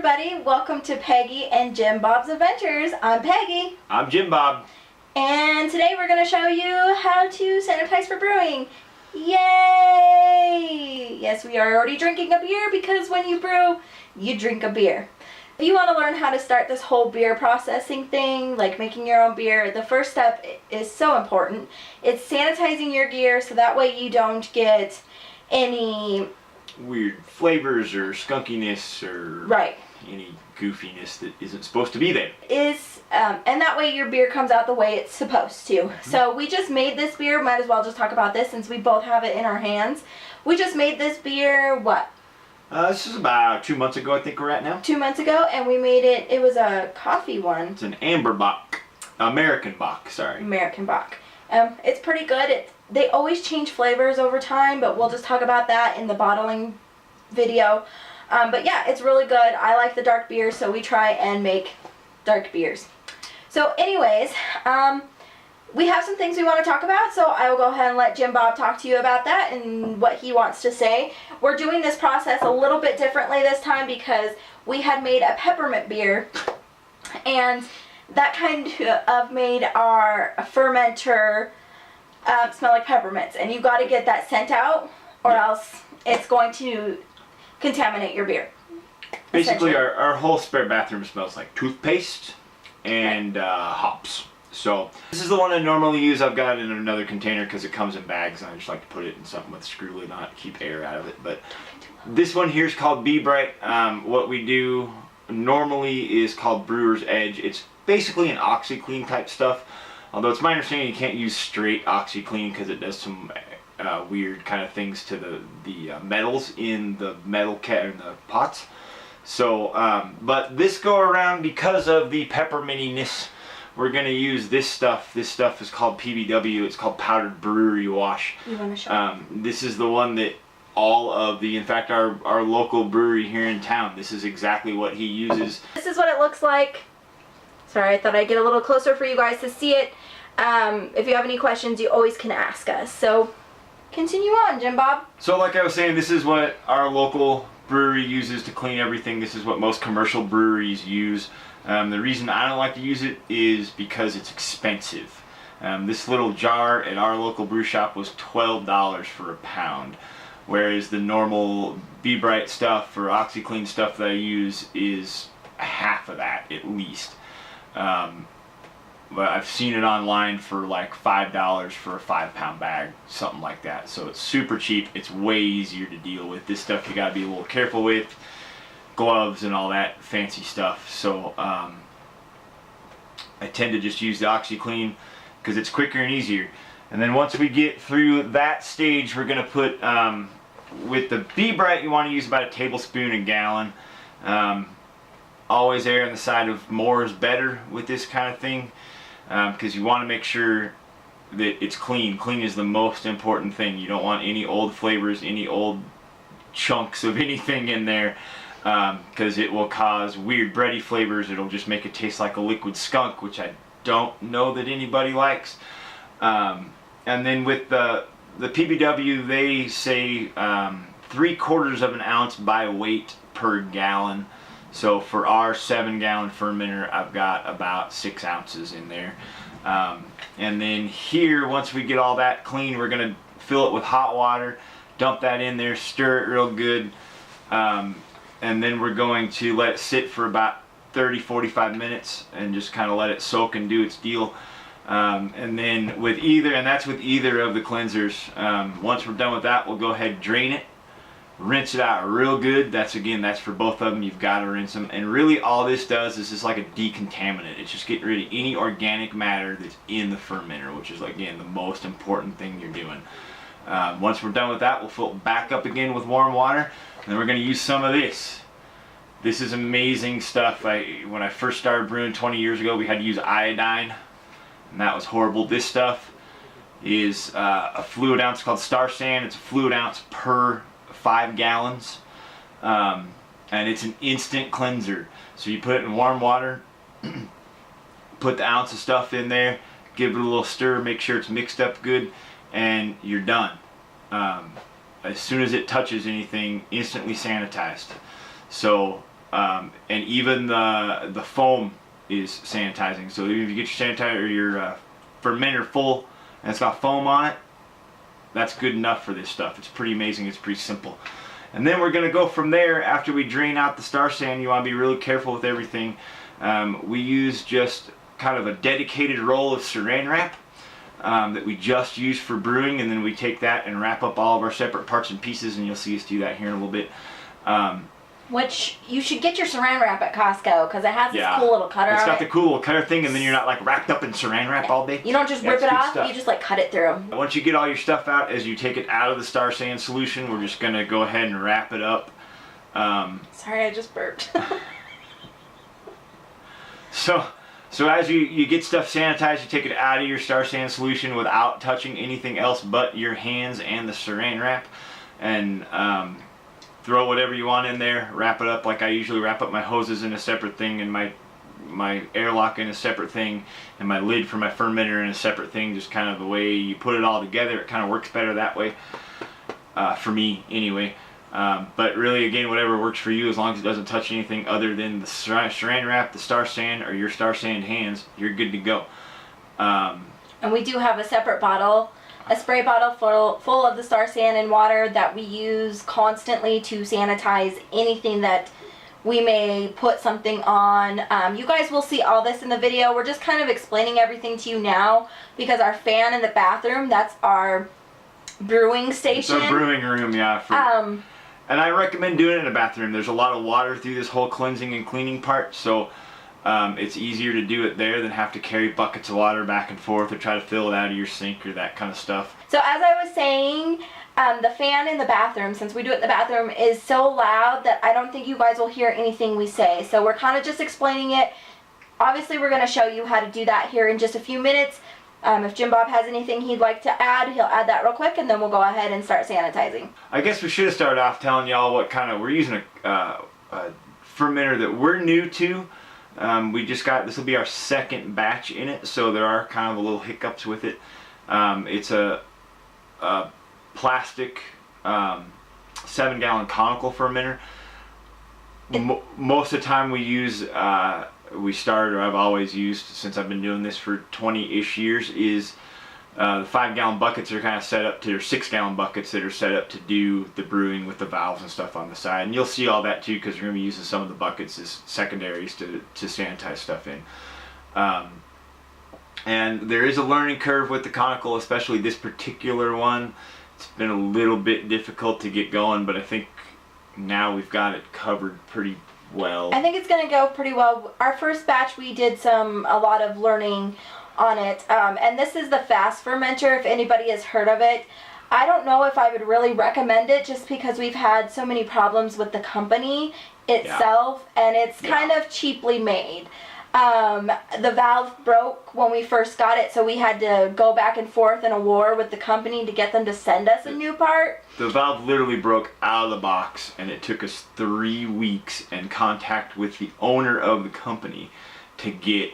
everybody, welcome to Peggy and Jim Bob's Adventures. I'm Peggy. I'm Jim Bob. And today we're going to show you how to sanitize for brewing. Yay! Yes, we are already drinking a beer because when you brew, you drink a beer. If you want to learn how to start this whole beer processing thing, like making your own beer, the first step is so important. It's sanitizing your gear so that way you don't get any weird flavors or skunkiness or any goofiness that isn't supposed to be there. And that way your beer comes out the way it's supposed to. So we just made this beer. Might as well just talk about this since we both have it in our hands. We just made this beer, what? This is about 2 months ago, I think we're at now. 2 months ago, and we made it, it was a coffee one. It's an amber bock. American bock, sorry. American bock. It's pretty good. They always change flavors over time, but we'll just talk about that in the bottling video. But yeah, it's really good. I like the dark beers, so we try and make dark beers. So anyways, we have some things we want to talk about, so I will go ahead and let Jim Bob talk to you about that and what he wants to say. We're doing this process a little bit differently this time because we had made a peppermint beer, and that kind of made our fermenter smell like peppermints, and you got to get that scent out or else it's going to contaminate your beer. Basically our whole spare bathroom smells like toothpaste and hops. So this is the one I normally use. I've got it in another container because it comes in bags and I just like to put it in something with a screw lid on it to keep air out of it. But this one here is called Be Bright. What we do normally is called Brewer's Edge. It's basically an OxyClean type stuff. Although it's my understanding you can't use straight OxyClean because it does some weird kind of things to the metals in the metal in the pots. So, but this go around, because of the peppermintiness, we're going to use this stuff. This stuff is called PBW. It's called Powdered Brewery Wash. You want to show? This is the one that in fact our local brewery here in town, this is exactly what he uses. This is what it looks like. Sorry, I thought I'd get a little closer for you guys to see it. If you have any questions, you always can ask us. So, continue on, Jim Bob. So like I was saying, this is what our local brewery uses to clean everything. This is what most commercial breweries use. The reason I don't like to use it is because it's expensive. This little jar at our local brew shop was $12 for a pound, whereas the normal Be Bright stuff or OxyClean stuff that I use is half of that at least. But I've seen it online for like $5 for a 5-pound bag, something like that. So it's super cheap. It's way easier to deal with. This stuff you gotta be a little careful with, gloves and all that fancy stuff. So I tend to just use the OxyClean because it's quicker and easier. And then once we get through that stage, we're gonna put with the Be Bright, you want to use about a tablespoon a gallon. Always err on the side of more is better with this kind of thing, because you want to make sure that it's clean. Clean is the most important thing. You don't want any old flavors, any old chunks of anything in there, because it will cause weird bready flavors. It'll just make it taste like a liquid skunk, which I don't know that anybody likes. And then with the PBW, they say 3/4 of an ounce by weight per gallon. So for our 7-gallon fermenter, I've got about 6 ounces in there. And then here, once we get all that clean, we're going to fill it with hot water, dump that in there, stir it real good, and then we're going to let it sit for about 30-45 minutes and just kind of let it soak and do its deal. And then that's with either of the cleansers. Once we're done with that, we'll go ahead and drain it. Rinse it out real good. That's for both of them. You've got to rinse them. And really all this does is just like a decontaminant. It's just getting rid of any organic matter that's in the fermenter, which is, again, the most important thing you're doing. Once we're done with that, we'll fill it back up again with warm water. And then we're going to use some of this. This is amazing stuff. When I first started brewing 20 years ago, we had to use iodine, and that was horrible. This stuff is a fluid ounce called Star Sand. It's a fluid ounce per 5 gallons, and it's an instant cleanser. So you put it in warm water, put the ounce of stuff in there, give it a little stir, make sure it's mixed up good, and you're done. As soon as it touches anything, instantly sanitized. So And even the foam is sanitizing. So if you get your sanitizer or your fermenter full and it's got foam on it, that's good enough for this stuff. It's pretty amazing. It's pretty simple. And then we're going to go from there. After we drain out the Star Sand, you want to be really careful with everything. We use just kind of a dedicated roll of saran wrap that we just use for brewing, and then we take that and wrap up all of our separate parts and pieces, and you'll see us do that here in a little bit. Which you should get your saran wrap at Costco because it has this cool little cutter. It's got the cool little cutter thing, and then you're not like wrapped up in saran wrap all day. You don't just rip it off, you just like cut it through. Once you get all your stuff out, as you take it out of the Star Sand solution, we're just going to go ahead and wrap it up. Sorry, I just burped. So as you get stuff sanitized, you take it out of your Star Sand solution without touching anything else but your hands and the saran wrap, and throw whatever you want in there, wrap it up like I usually wrap up my hoses in a separate thing, and my airlock in a separate thing, and my lid for my fermenter in a separate thing. Just kind of the way you put it all together, it kind of works better that way, for me anyway. But really, again, whatever works for you, as long as it doesn't touch anything other than the saran wrap, the Star Sand, or your Star Sand hands, you're good to go. And we do have a separate bottle, a spray bottle full of the Star Sand and water that we use constantly to sanitize anything that we may put something on. You guys will see all this in the video. We're just kind of explaining everything to you now because our fan in the bathroom, that's our brewing station. It's our brewing room, yeah. And I recommend doing it in a bathroom. There's a lot of water through this whole cleansing and cleaning part, so it's easier to do it there than have to carry buckets of water back and forth or try to fill it out of your sink or that kind of stuff. So as I was saying, the fan in the bathroom, since we do it in the bathroom, is so loud that I don't think you guys will hear anything we say. So we're kind of just explaining it. Obviously, we're going to show you how to do that here in just a few minutes. If Jim Bob has anything he'd like to add, he'll add that real quick, and then we'll go ahead and start sanitizing. I guess we should have started off telling y'all what kind of, we're using a fermenter that we're new to. We just got, this will be our second batch in it, so there are kind of a little hiccups with it. It's a plastic 7-gallon conical fermenter. Most of the time we use, I've always used, since I've been doing this for 20-ish years, is the 5-gallon buckets are kind of set up to, or 6-gallon buckets that are set up to do the brewing with the valves and stuff on the side. And you'll see all that too, because we're going to be using some of the buckets as secondaries to sanitize stuff in. And there is a learning curve with the conical, especially this particular one. It's been a little bit difficult to get going, but I think now we've got it covered pretty well. I think it's going to go pretty well. Our first batch we did a lot of learning on it, and this is the fast fermenter, if anybody has heard of it. I don't know if I would really recommend it just because we've had so many problems with the company itself, and it's kind of cheaply made. The valve broke when we first got it, so we had to go back and forth in a war with the company to get them to send us a new part. The valve literally broke out of the box, and it took us 3 weeks and contact with the owner of the company to get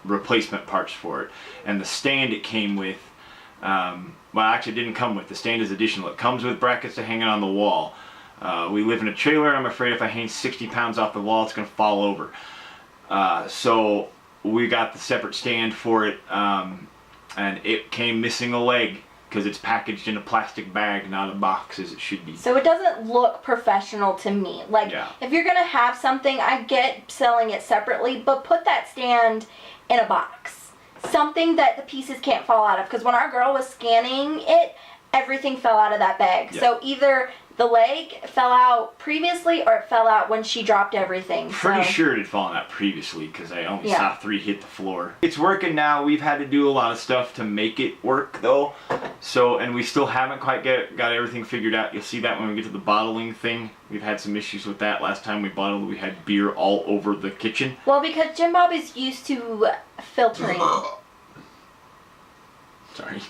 replacement parts for it. And the stand it came with, well, actually it didn't come with. The stand is additional. It comes with brackets to hang it on the wall. We live in a trailer. I'm afraid if I hang 60 pounds off the wall, it's going to fall over. So we got the separate stand for it, and it came missing a leg because it's packaged in a plastic bag, not a box as it should be. So it doesn't look professional to me. Like, if you're going to have something, I get selling it separately, but put that stand in a box. Something that the pieces can't fall out of, because when our girl was scanning it, everything fell out of that bag. So either the leg fell out previously or it fell out when she dropped everything. Pretty sure it had fallen out previously because I only saw 3 hit the floor. It's working now. We've had to do a lot of stuff to make it work though. So, and we still haven't quite got everything figured out. You'll see that when we get to the bottling thing. We've had some issues with that. Last time we bottled, we had beer all over the kitchen. Well, because Jim Bob is used to filtering. Sorry.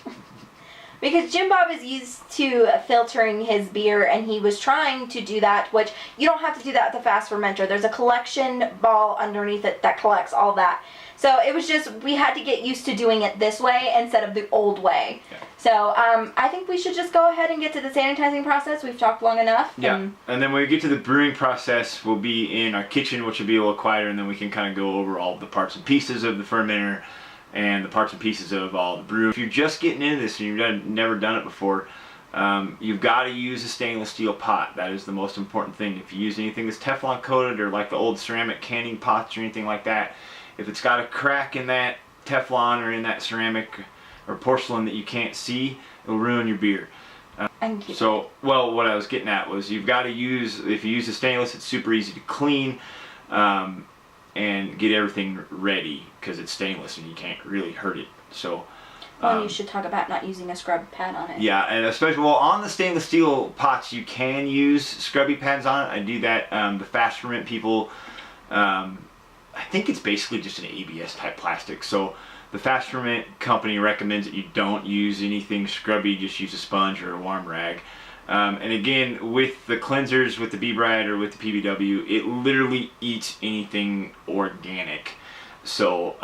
Because Jim Bob is used to filtering his beer, and he was trying to do that, which you don't have to do that with a fast fermenter. There's a collection ball underneath it that collects all that. So it was just, we had to get used to doing it this way instead of the old way. Yeah. So I think we should just go ahead and get to the sanitizing process. We've talked long enough. Yeah, and then when we get to the brewing process, we'll be in our kitchen, which will be a little quieter, and then we can kind of go over all the parts and pieces of the fermenter and the parts and pieces of all the brew. If you're just getting into this and you've never done it before, you've got to use a stainless steel pot. That is the most important thing. If you use anything that's Teflon coated or like the old ceramic canning pots or anything like that, if it's got a crack in that Teflon or in that ceramic or porcelain that you can't see, it'll ruin your beer. So, well, what I was getting at was you've got to use, if you use a stainless, it's super easy to clean and get everything ready because it's stainless and you can't really hurt it. So, well, you should talk about not using a scrub pad on it. Yeah, and especially, well, on the stainless steel pots, you can use scrubby pads on it. I do that. The fast ferment people, I think it's basically just an ABS type plastic. So the fast ferment company recommends that you don't use anything scrubby, just use a sponge or a warm rag. And again, with the cleansers, with the B-Bride or with the PBW, it literally eats anything organic. So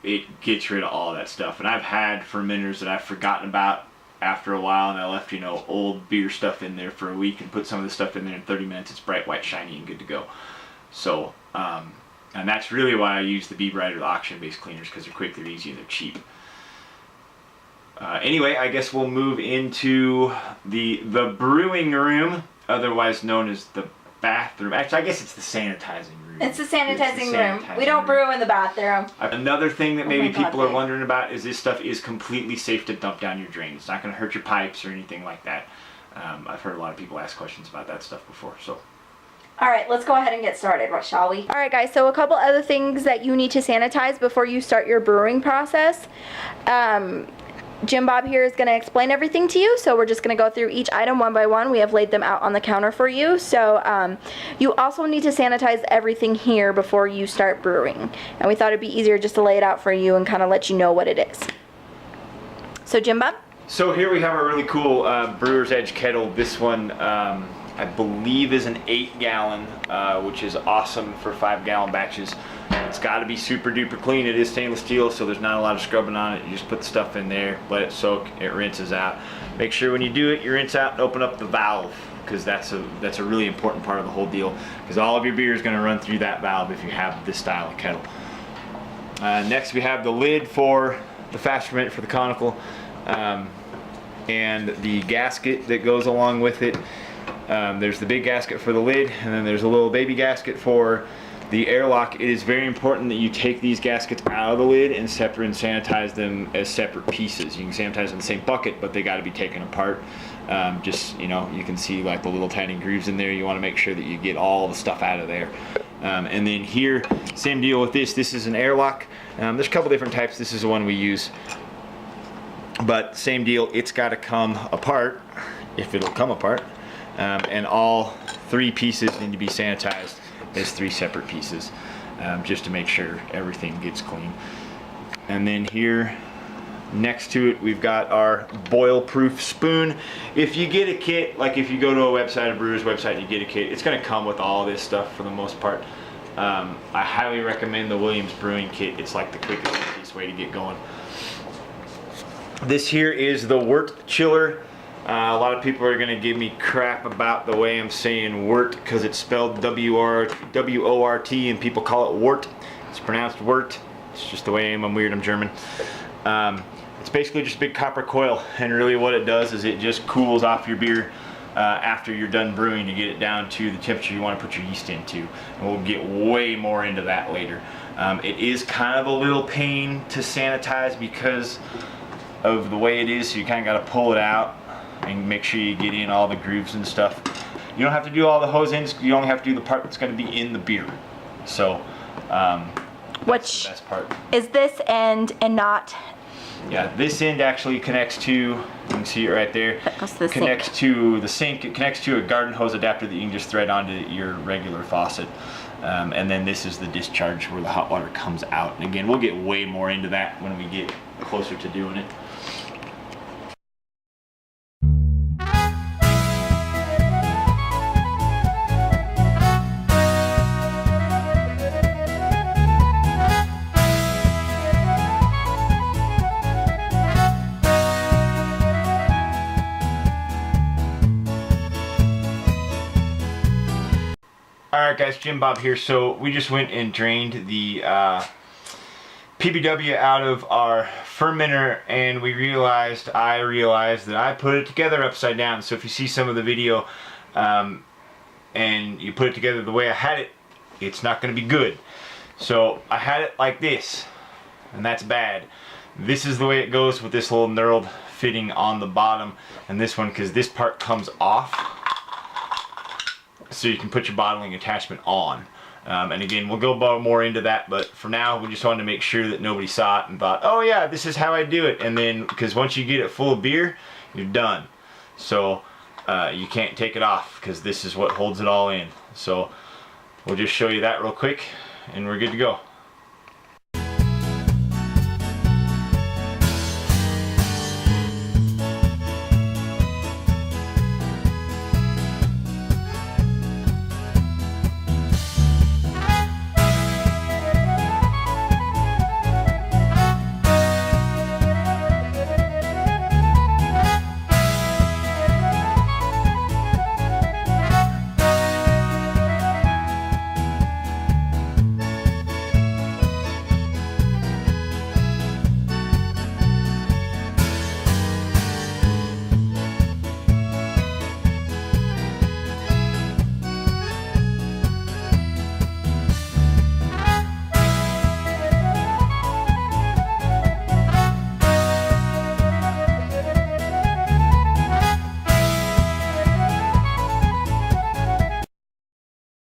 it gets rid of all that stuff. And I've had fermenters that I've forgotten about after a while, and I left, you know, old beer stuff in there for a week and put some of the stuff in there in 30 minutes. It's bright, white, shiny, and good to go. So, and that's really why I use the B-Bride or the oxygen-based cleaners, because they're quick, they're easy, and they're cheap. Anyway, I guess we'll move into the brewing room, otherwise known as the bathroom. Actually, I guess it's the sanitizing room. It's the sanitizing room. We don't brew in the bathroom. Another thing that maybe people are wondering about is this stuff is completely safe to dump down your drain. It's not going to hurt your pipes or anything like that. I've heard a lot of people ask questions about that stuff before. So. All right, let's go ahead and get started, shall we? All right, guys, so a couple other things that you need to sanitize before you start your brewing process. Jim Bob here is going to explain everything to you, so we're just going to go through each item one by one. We have laid them out on the counter for you. So you also need to sanitize everything here before you start brewing. And we thought it'd be easier just to lay it out for you and kind of let you know what it is. So Jim Bob? So here we have a really cool Brewer's Edge kettle. This one I believe is an 8-gallon, which is awesome for 5-gallon batches. It's got to be super duper clean. It is stainless steel, so there's not a lot of scrubbing on it. You just put the stuff in there, let it soak, it rinses out. Make sure when you do it, you rinse out and open up the valve, because that's a really important part of the whole deal, because all of your beer is going to run through that valve if you have this style of kettle. Next we have the lid for the fast ferment for the conical, and the gasket that goes along with it. There's the big gasket for the lid, and then there's a little baby gasket for the airlock. It is very important that you take these gaskets out of the lid and separate and sanitize them as separate pieces. You can sanitize in the same bucket, but they got to be taken apart. Just, you know, you can see like the little tiny grooves in there. You want to make sure that you get all the stuff out of there. And then here, same deal with this. This is an airlock. There's a couple different types. This is the one we use. But same deal, it's got to come apart, if it'll come apart. And all 3 pieces need to be sanitized as 3 separate pieces, just to make sure everything gets clean. And then here next to it we've got our boil proof spoon. If you get a kit, like if you go to a website, a brewer's website, and you get a kit, it's going to come with all this stuff for the most part. I highly recommend the Williams brewing kit. It's like the quickest, easiest way to get going. This here is the wort chiller. A lot of people are going to give me crap about the way I'm saying wort, because it's spelled W-O-R-T and people call it wort. It's pronounced wort. It's just the way I am. I'm weird. I'm German. It's basically just a big copper coil, and really what it does is it just cools off your beer after you're done brewing to get it down to the temperature you want to put your yeast into. And we'll get way more into that later. It is kind of a little pain to sanitize because of the way it is, so you kind of got to pull it out and make sure you get in all the grooves and stuff. You don't have to do all the hose ends, you only have to do the part that's going to be in the beer. So which the best part is this end and not. Yeah, this end actually connects to, you can see it right there, connects to the sink. It connects to a garden hose adapter that you can just thread onto your regular faucet. And then this is the discharge where the hot water comes out. And again, we'll get way more into that when we get closer to doing it. Alright guys, Jim Bob here. So we just went and drained the PBW out of our fermenter, and I realized that I put it together upside down. So if you see some of the video and you put it together the way I had it, it's not going to be good. So I had it like this, and that's bad. This is the way it goes with this little knurled fitting on the bottom, and this one, because this part comes off so you can put your bottling attachment on. And again, we'll go more into that, but for now we just wanted to make sure that nobody saw it and thought, oh yeah, this is how I do it. And then, because once you get it full of beer, you're done. So you can't take it off, because this is what holds it all in. So we'll just show you that real quick and we're good to go.